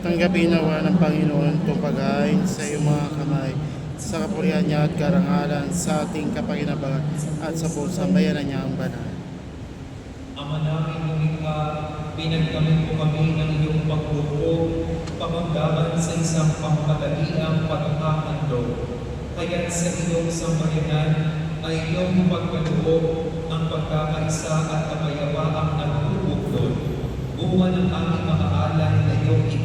Tanggapin nawa ng Panginoon itong pagkain sa iyong mga kamay, sa kapurihan niya at karangalan, sa ating kapakinabangan at sa buong sambayanan niya ang banal. Ama namin lumikha, pinagkamit mo kami ng iyong pagbubuo, pamanggaman sa isang pangmadaliang pagkakandog. Kaya't sa iyong sambayanan ay iyong pagkaloob ang pagkakaisa at kapayapaang nagbubuklod. Buwan ng aming mga alay na iyong